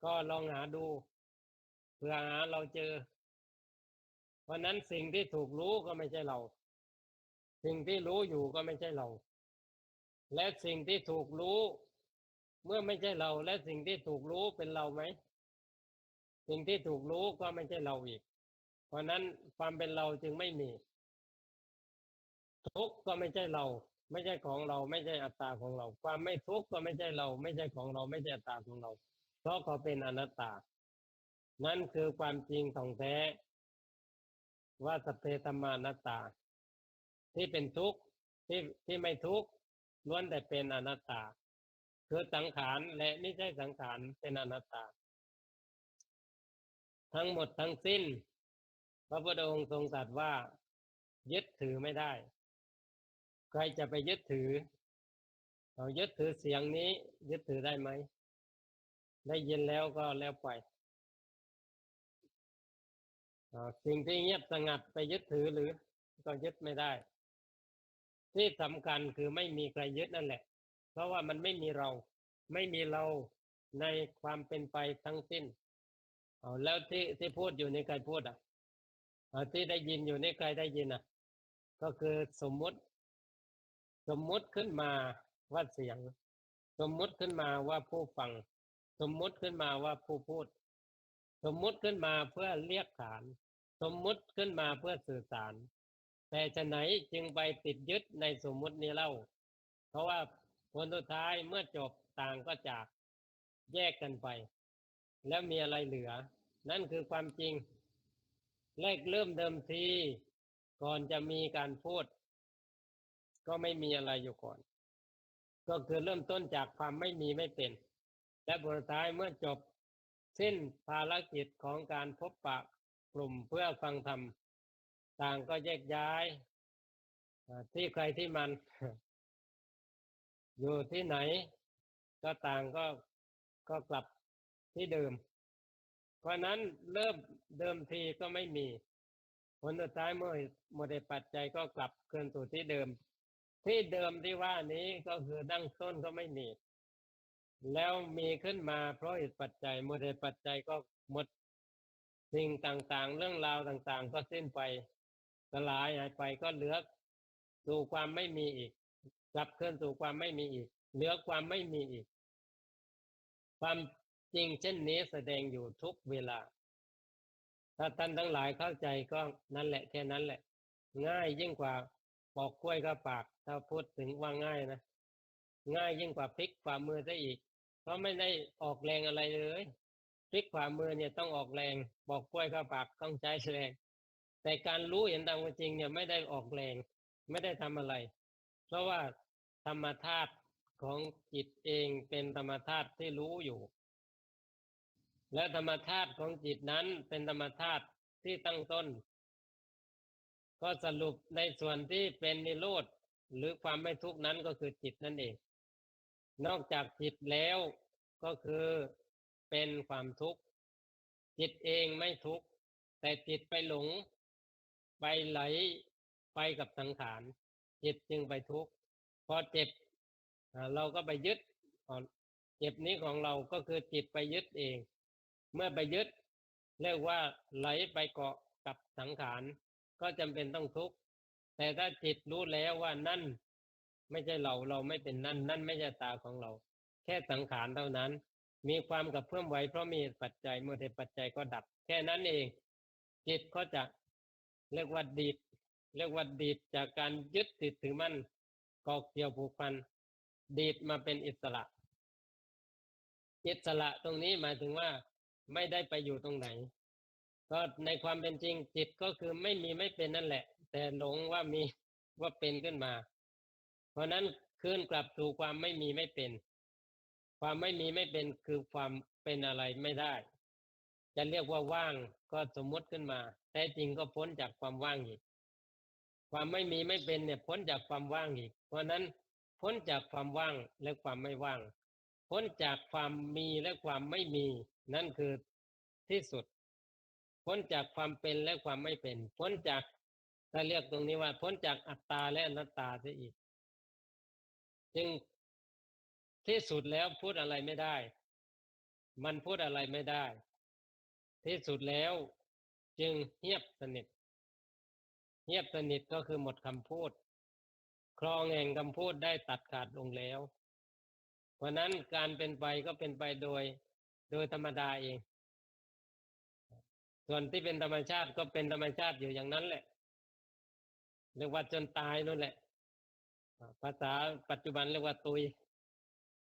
ก็ลองหาดูเพื่อหาเราเจอเพราะนั้นสิ่งที่ถูกรู้ก็ไม่ใช่เราสิ่งที่รู้อยู่ก็ไม่ใช่เราและสิ่งที่ถูกรู้ เมื่อไม่ใช่เราและสิ่งที่ถูกรู้เป็นเราไหมสิ่งที่ถูกรู้ก็ไม่ใช่เราอีกเพราะนั้นความเป็นเราจึงไม่มีทุกข์ก็ไม่ใช่เราไม่ใช่ของเราไม่ใช่อัตตาของเราความไม่ทุกข์ก็ไม่ใช่เราไม่ใช่ของเราไม่ใช่อัตตาของเราเพราะเขาเป็นอนัตตานั่นคือความจริงของแท้ว่าสัพเพธัมมานัตตาที่เป็นทุกข์ที่ไม่ทุกข์ล้วนแต่เป็นอนัตตาคือสังขารและไม่ใช่สังขารเป็นอนัตตาทั้งหมดทั้งสิ้นพระพุทธองค์ทรงตรัสว่ายึดถือไม่ได้ใครจะไปยึดถือเรายึดถือเสียงนี้ยึดถือได้ไหมได้ยินแล้วก็แล้วไปสิ่งที่เงียบสงัดไปยึดถือหรือก็ยึดไม่ได้ที่สำคัญคือไม่มีใครยึดนั่นแหละเพราะว่ามันไม่มีเราไม่มีเราในความเป็นไปทั้งสิ้นแล้วที่พูดอยู่นี่ใครพูดที่ได้ยินอยู่นี่ใครได้ยินก็คือสมมุติขึ้นมาว่าเสียงสมมุติขึ้นมาว่าผู้ฟังสมมุติขึ้นมาว่าผู้พูดสมมุติขึ้นมาเพื่อเรียกขานสมมุติขึ้นมาเพื่อสื่อสารแต่ฉะไหนจึงไปติดยึดในสมมุตินี้เล่าเพราะว่าผลสุดท้ายเมื่อจบต่างก็จากแยกกันไปแล้วมีอะไรเหลือนั่นคือความจริงแรกเริ่มเดิมทีก่อนจะมีการพูดก็ไม่มีอะไรอยู่ก่อนก็คือเริ่มต้นจากความไม่มีไม่เป็นและผลสุดท้ายเมื่อจบสิ้นภารกิจของการพบปะกลุ่มเพื่อฟังธรรมต่างก็แยกย้ายที่ใครที่มัน อยู่ที่ไหนก็ต่างก็กลับที่เดิมเพราะนั้นเริ่มเดิมทีก็ไม่มีผลสุดท้ายเมื่อหมดปัจจัยก็กลับคืนสู่ที่เดิมที่เดิมที่ว่านี้ก็คือดั้งต้นก็ไม่มีแล้วมีขึ้นมาเพราะเหตุปัจจัยหมดเหตุปัจจัยก็หมดสิ่งต่างๆเรื่องราวต่างๆก็สิ้นไปสลายหายไปก็เหลือสู่ความไม่มีอีกกลับคืนสู่ความไม่มีอีกเหลือความไม่มีอีกความจริงเช่นนี้แสดงอยู่ทุกเวลาถ้าท่านทั้งหลายเข้าใจก็นั่นแหละแค่นั้นแหละง่ายยิ่งกว่าปอกกล้วยเข้าปากถ้าพูดถึงว่าง่ายนะง่ายยิ่งกว่าพลิกฝ่ามือซะอีกเพราะไม่ได้ออกแรงอะไรเลยพลิกฝ่ามือเนี่ยต้องออกแรงปอกกล้วยเข้าปากต้องใช้แรงแต่การรู้เห็นตามจริงเนี่ยไม่ได้ออกแรงไม่ได้ทำอะไรเพราะว่าธรรมธาตุของจิตเองเป็นธรรมธาตุที่รู้อยู่และธรรมธาตุของจิตนั้นเป็นธรรมธาตุที่ตั้งต้นก็สรุปในส่วนที่เป็นนิโรธหรือความไม่ทุกข์นั้นก็คือจิตนั่นเองนอกจากจิตแล้วก็คือเป็นความทุกข์จิตเองไม่ทุกข์แต่จิตไปหลงไปไหลไปกับสังขารจิตจึงไปทุกข์พอเจ็บเราก็ไปยึดเจ็บนี้ของเราก็คือจิตไปยึดเองเมื่อไปยึดเรียกว่าไหลไปเกาะกับสังขารก็จำเป็นต้องทุกข์แต่ถ้าจิตรู้แล้วว่านั่นไม่ใช่เราไม่เป็นนั่นไม่ใช่ตาของเราแค่สังขารเท่านั้นมีความกับเพิ่มไหวเพราะมีปัจจัยเมื่อเหตุปัจจัยก็ดับแค่นั้นเองจิตก็จะเรียกว่าดีดเรียกว่าดีดจากการยึดติดถือมั่นเกาะเกี่ยวผูกพันดีดมาเป็นอิสระอิสระตรงนี้หมายถึงว่าไม่ได้ไปอยู่ตรงไหนก็ในความเป็นจริงจิตก็คือไม่มีไม่เป็นนั่นแหละแต่หลงว่ามีว่าเป็นขึ้นมาเพราะนั้นคืนกลับสู่ความไม่มีไม่เป็นความไม่มีไม่เป็นคือความเป็นอะไรไม่ได้จะเรียกว่าว่างก็สมมติขึ้นมาแต่จริงก็พ้นจากความว่างอีกความไม่มีไม่เป็นเนี่ยพ้นจากความว่างอีกเพราะนั้นพ้นจากความว่างและความไม่ว่างพ้นจากความมีและความไม่มีนั่นคือที่สุดพ้นจากความเป็นและความไม่เป็นพ้นจากถ้าเรียกตรงนี้ว่าพ้นจากอัตตาและอนัตตาเสียอีกจึงที่สุดแล้วพูดอะไรไม่ได้มันพูดอะไรไม่ได้ที่สุดแล้วจึงเงียบสนิทเงียบสนิทก็คือหมดคำพูดคลองแห่งคำพูดได้ตัดขาดลงแล้ว เพราะนั้นการเป็นไปก็เป็นไปโดยธรรมดาเองส่วนที่เป็นธรรมชาติก็เป็นธรรมชาติอยู่อย่างนั้นแหละเรียกว่าจนตายนั่นแหละภาษาปัจจุบันเรียกว่าตุย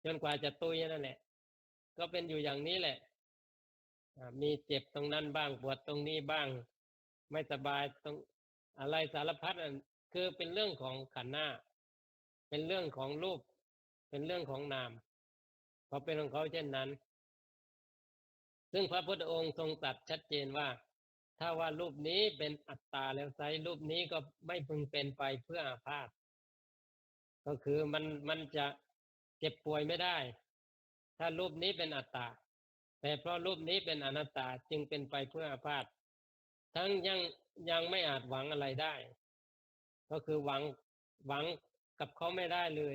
จนกว่าจะตุยนั่นแหละก็เป็นอยู่อย่างนี้แหละมีเจ็บตรงนั้นบ้างปวดตรงนี้บ้างไม่สบายตรงอะไรสารพัดคือเป็นเรื่องของขันธ์หน้าเป็นเรื่องของรูปเป็นเรื่องของนามเขาเป็นของเขาเช่นนั้นซึ่งพระพุทธองค์ทรงตรัสชัดเจนว่าถ้าว่ารูปนี้เป็นอัตตาแล้วไซรูปนี้ก็ไม่พึงเป็นไปเพื่ออาพาธก็คือมันจะเจ็บป่วยไม่ได้ถ้ารูปนี้เป็นอัตตาแต่เพราะรูปนี้เป็นอนัตตาจึงเป็นไปเพื่ออาพาธทั้งยังไม่อาจหวังอะไรได้ก็คือหวังกับเขาไม่ได้เลย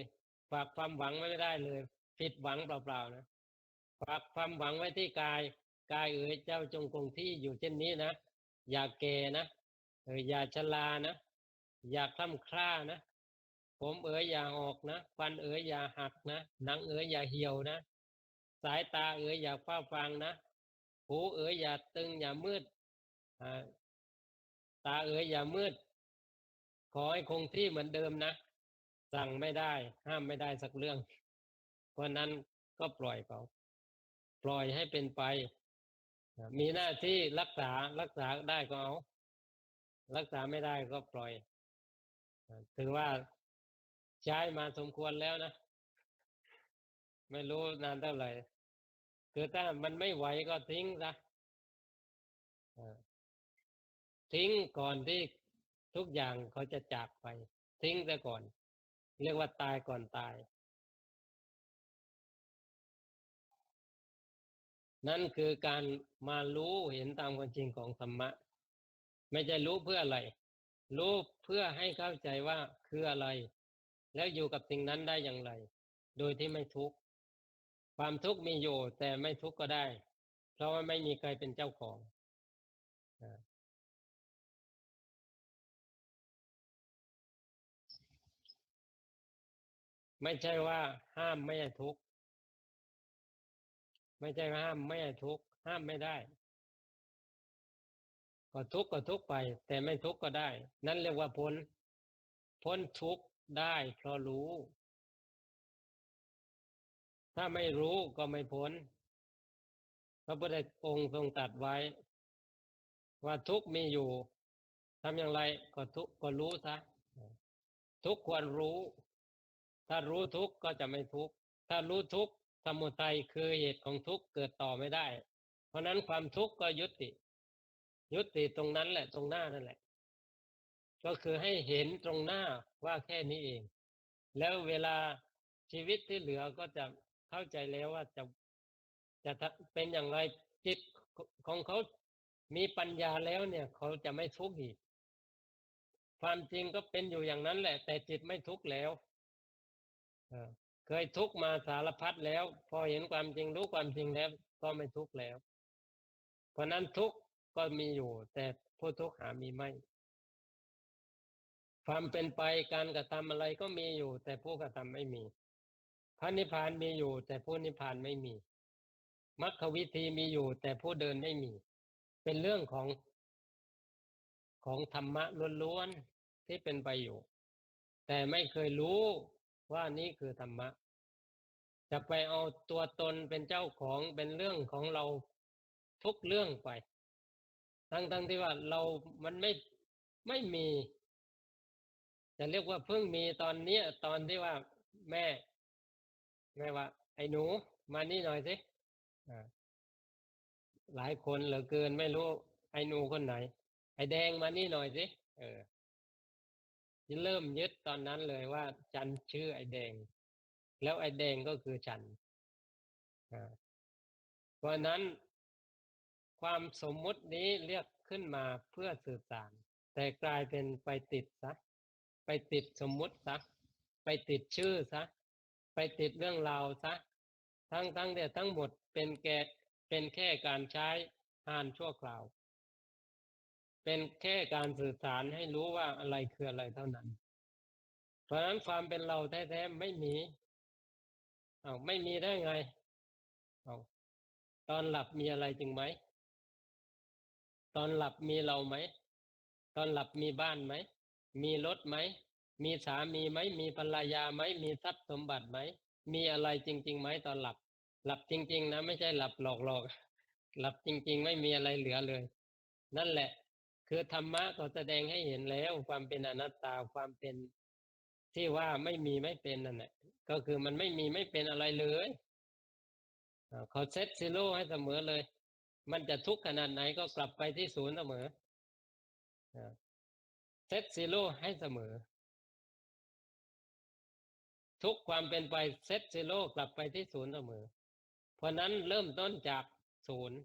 ฝากความหวังไว้ไม่ได้เลยผิดหวังเปล่าๆนะฝากความหวังไว้ที่กายเอ๋ยเจ้าจงคงที่อยู่เช่นนี้นะอย่าแก่นะอย่าชรานะอย่าคล่ำคร่านะผมเอ๋ยอย่าออกนะฟันเอ๋ยอย่าหักนะหนังเอ๋ยอย่าเหี่ยวนะสายตาเอ๋ยอย่าฟ้าฟางนะหูเอ๋ยอย่าตึงอย่ามืดอ่าตาเอ๋ยอย่ามืดขอให้คงที่เหมือนเดิมนะสั่งไม่ได้ห้ามไม่ได้สักเรื่องเพราะนั้นก็ปล่อยเขาปล่อยให้เป็นไปมีหน้าที่รักษาได้ก็เอารักษาไม่ได้ก็ปล่อยถือว่าใช้มาสมควรแล้วนะไม่รู้นานเท่าไหร่คือถ้ามันไม่ไหวก็ทิ้งซะทิ้งก่อนที่ทุกอย่างเขาจะจากไปทิ้งซะก่อนเรียกว่าตายก่อนตายนั่นคือการมารู้เห็นตามความจริงของธรรมะไม่ใช่รู้เพื่ออะไรรู้เพื่อให้เข้าใจว่าคืออะไรแล้วอยู่กับสิ่งนั้นได้อย่างไรโดยที่ไม่ทุกข์ความทุกข์มีอยู่แต่ไม่ทุกข์ก็ได้เพราะว่าไม่มีใครเป็นเจ้าของไม่ใช่ว่าห้ามไม่ให้ทุกข์ไม่ใช่ห้ามไม่ให้ทุกข์ห้ามไม่ได้ก็ทุกข์ไปแต่ไม่ทุกข์ก็ได้นั่นเรียกว่าพ้นทุกข์ได้เพราะรู้ถ้าไม่รู้ก็ไม่พ้นพระพุทธองค์ทรงตรัสไว้ว่าทุกข์มีอยู่ทำอย่างไรก็ทุกข์ก็รู้ซะทุกข์ควรรู้ถ้ารู้ทุกข์ก็จะไม่ทุกข์ถ้ารู้ทุกข์สมุทัยคือเหตุของทุกข์เกิดต่อไม่ได้เพราะนั้นความทุกข์ก็ยุติตรงนั้นแหละตรงหน้านั่นแหละก็คือให้เห็นตรงหน้าว่าแค่นี้เองแล้วเวลาชีวิตที่เหลือก็จะเข้าใจแล้วว่าจะเป็นอย่างไรจิตของเขามีปัญญาแล้วเนี่ยเขาจะไม่ทุกข์อีกความจริงก็เป็นอยู่อย่างนั้นแหละแต่จิตไม่ทุกข์แล้วเออเคยทุกข์มาสารพัดแล้วพอเห็นความจริงรู้ความจริงแล้วก็ไม่ทุกข์แล้วเพราะนั้นทุกข์ก็มีอยู่แต่ผู้ทุกข์หามีไม่ความเป็นไปการกระทำอะไรก็มีอยู่แต่ผู้กระทำไม่มีพระนิพพานมีอยู่แต่ผู้นิพพานไม่มีมรรควิธีมีอยู่แต่ผู้เดินไม่มีเป็นเรื่องของธรรมะล้วนๆที่เป็นไปอยู่แต่ไม่เคยรู้ว่านี่คือธรรมะจะไปเอาตัวตนเป็นเจ้าของเป็นเรื่องของเราทุกเรื่องไปทั้งที่ว่าเรามันไม่มีจะเรียกว่าเพิ่งมีตอนเนี้ยตอนที่ว่าแม่แม่ว่าไอ้หนูมานี่หน่อยสิอ่าหลายคนเหลือเกินไม่รู้ไอ้หนูคนไหนไอ้แดงมานี่หน่อยสิเออที่เริ่มยึดตอนนั้นเลยว่าฉันชื่อไอ้แดงแล้วไอ้แดงก็คือฉันเพราะนั้นความสมมุตินี้เรียกขึ้นมาเพื่อสื่อสารแต่กลายเป็นไปติดซะไปติดสมมุติซะไปติดชื่อซะไปติดเรื่องราวซะทั้งเนี่ยทั้งหมดเป็นแค่การใช้งานชั่วคราวเป็นแค่การสื่อสารให้รู้ว่าอะไรคืออะไรเท่านั้นเพราะฉะนั้นความเป็นเราแท้ๆไม่มี เอาไม่มีได้ไงเอาตอนหลับมีอะไรจริงไหมตอนหลับมีเราไหมตอนหลับมีบ้านไหมมีรถไหมมีสามีไหมมีภรรยาไหมมีทรัพย์สมบัติไหมมีอะไรจริงๆไหมตอนหลับหลับจริงๆนะไม่ใช่หลับหลอกๆหลับจริงๆไม่มีอะไรเหลือเลยนั่นแหละคือธรรมะก็แสดงให้เห็นแล้วความเป็นอนัตตาความเป็นที่ว่าไม่มีไม่เป็นนั่นแหละก็คือมันไม่มีไม่เป็นอะไรเลยเขาเซตซีโร่ให้เสมอเลยมันจะทุกข์ขนาดไหนก็กลับไปที่ศูนย์เสมอเซตซีโร่ให้เสมอทุกความเป็นไปเซตซีโร่กลับไปที่ศูนย์เสมอเพราะนั้นเริ่มต้นจากศูนย์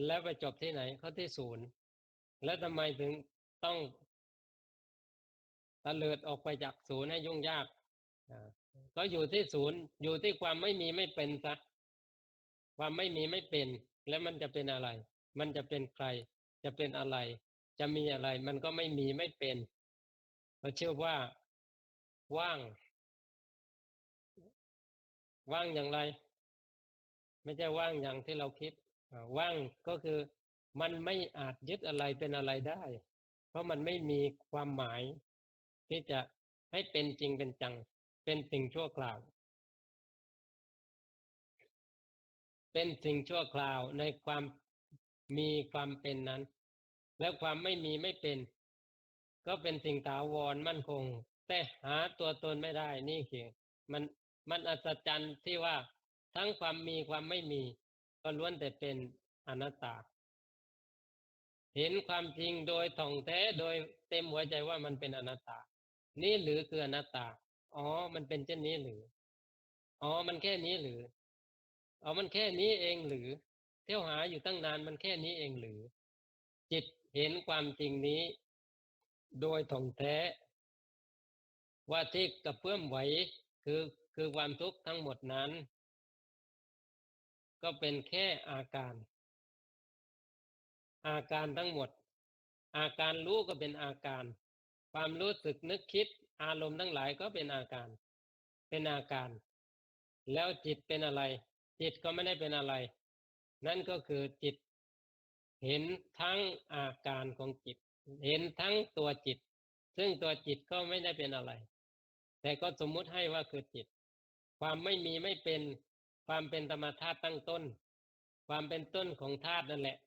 แล้วไปจบที่ไหนเขาที่ศูนย์แล้วทำไมถึงต้องตะเลิดออกไปจากศูนย์ให้ยุ่งยากอ่าก็อยู่ที่ศูนย์อยู่ที่ความไม่มีไม่เป็นซะความไม่มีไม่เป็นแล้วมันจะเป็นอะไรมันจะเป็นใครจะเป็นอะไรจะมีอะไรมันก็ไม่มีไม่เป็นเราเชื่อว่าว่างว่างอย่างไรไม่ใช่ว่างอย่างที่เราคิดว่างก็คือมันไม่อาจยึดอะไรเป็นอะไรได้เพราะมันไม่มีความหมายที่จะให้เป็นจริงเป็นจังเป็นสิ่งชั่วคราวเป็นสิ่งชั่วคราวในความมีความเป็นนั้นแล้วความไม่มีไม่เป็นก็เป็นสิ่งถาวรมั่นคงแต่หาตัวตนไม่ได้นี่คือมันมันอัศจรรย์ที่ว่าทั้งความมีความไม่มีก็ล้วนแต่เป็นอนัตตาเห็นความจริงโดยท่องแท้โดยเต็มหัวใจว่ามันเป็นอนัตตานี่หรือคืออนัตตาอ๋อมันเป็นเช่นนี้หรืออ๋อมันแค่นี้หรืออ๋อมันแค่นี้เองหรือเที่ยวหาอยู่ตั้งนานมันแค่นี้เองหรือจิตเห็นความจริงนี้โดยท่องแท้ว่าที่กระเพื่อมไหวคือคือความทุกข์ทั้งหมดนั้นก็เป็นแค่อาการทั้งหมดอาการรู้ก็เป็นอาการความรู้สึกนึกคิดอารมณ์ทั้งหลายก็เป็นอาการเป็นอาการแล้วจิตเป็นอะไรจิตก็ไม่ได้เป็นอะไรนั่นก็คือจิตเห็นทั้งอาการของจิตเห็นทั้งตัวจิตซึ่งตัวจิตก็ไม่ได้เป็นอะไรแต่ก็สมมุติให้ว่าคือจิตความไม่มีไม่เป็นความเป็นธรรมธาตุตั้งต้นความเป็นต้นของธาตุนั่นแหละ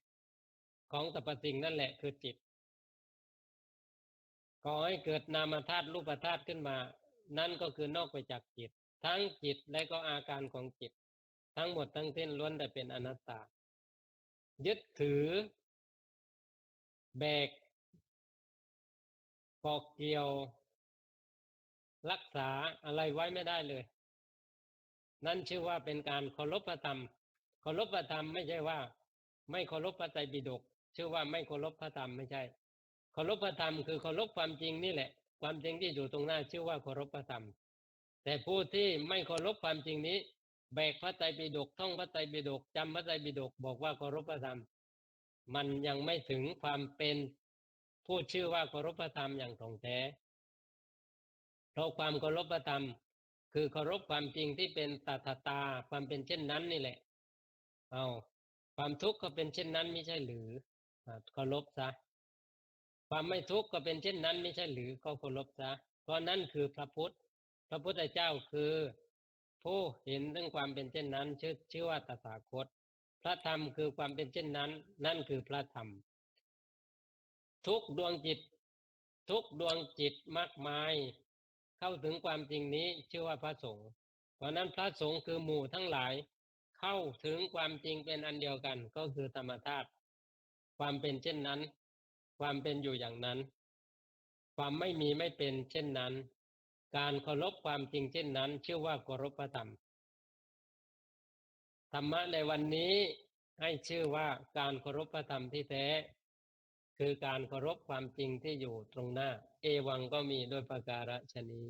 ของสรรพสิ่งนั่นแหละคือจิตก่อให้เกิดนามธาตุรูปธาตุขึ้นมานั่นก็คือนอกไปจากจิตทั้งจิตและก็อาการของจิตทั้งหมดทั้งสิ้นล้วนแต่เป็นอนัตตายึดถือแบกเกาะเกี่ยวรักษาอะไรไว้ไม่ได้เลยนั่นชื่อว่าเป็นการเคารพพระธรรมเคารพพระธรรมไม่ใช่ว่าไม่เคารพพระไตรปิฎกชื่อว่าไม่เคารพพระธรรมไม่ใช่เคารพพระธรรมคือเคารพความจริงนี่แหละความจริงที่อยู่ตรงหน้าชื่อว่าเคารพพระธรรมแต่ผู้ที่ไม่เคารพความจริงนี้แบกพระไตรปิฎกท่องพระไตรปิฎกจำพระไตรปิฎกบอกว่าเคารพพระธรรมมันยังไม่ถึงความเป็นผู้ชื่อว่าเคารพพระธรรมอย่างถ่องแท้เพราะความเคารพพระธรรมคือเคารพความจริงที่เป็นตถาตาความเป็นเช่นนั้นนี่แหละเอาความทุกข์ก็เป็นเช่นนั้นไม่ใช่หรือเคารพซะความไม่ทุกข์ก็เป็นเช่นนั้นไม่ใช่หรือก็เคารพซะเพราะนั่นคือพระพุทธพระพุทธเจ้าคือผู้เห็นถึงความเป็นเช่นนั้นชื่อว่าตถาคตพระธรรมคือความเป็นเช่นนั้นนั่นคือพระธรรมทุกดวงจิตทุกดวงจิตมากมายเข้าถึงความจริงนี้ชื่อว่าพระสงฆ์เพราะนั้นพระสงฆ์คือหมู่ทั้งหลายเข้าถึงความจริงเป็นอันเดียวกันก็คือธรรมธาตุความเป็นเช่นนั้นความเป็นอยู่อย่างนั้นความไม่มีไม่เป็นเช่นนั้นการเคารพความจริงเช่นนั้นชื่อว่าเคารพพระธรรมธรรมะในวันนี้ให้ชื่อว่าการเคารพพระธรรมที่แท้คือการเคารพความจริงที่อยู่ตรงหน้าเอวังก็มีด้วยประการฉนี้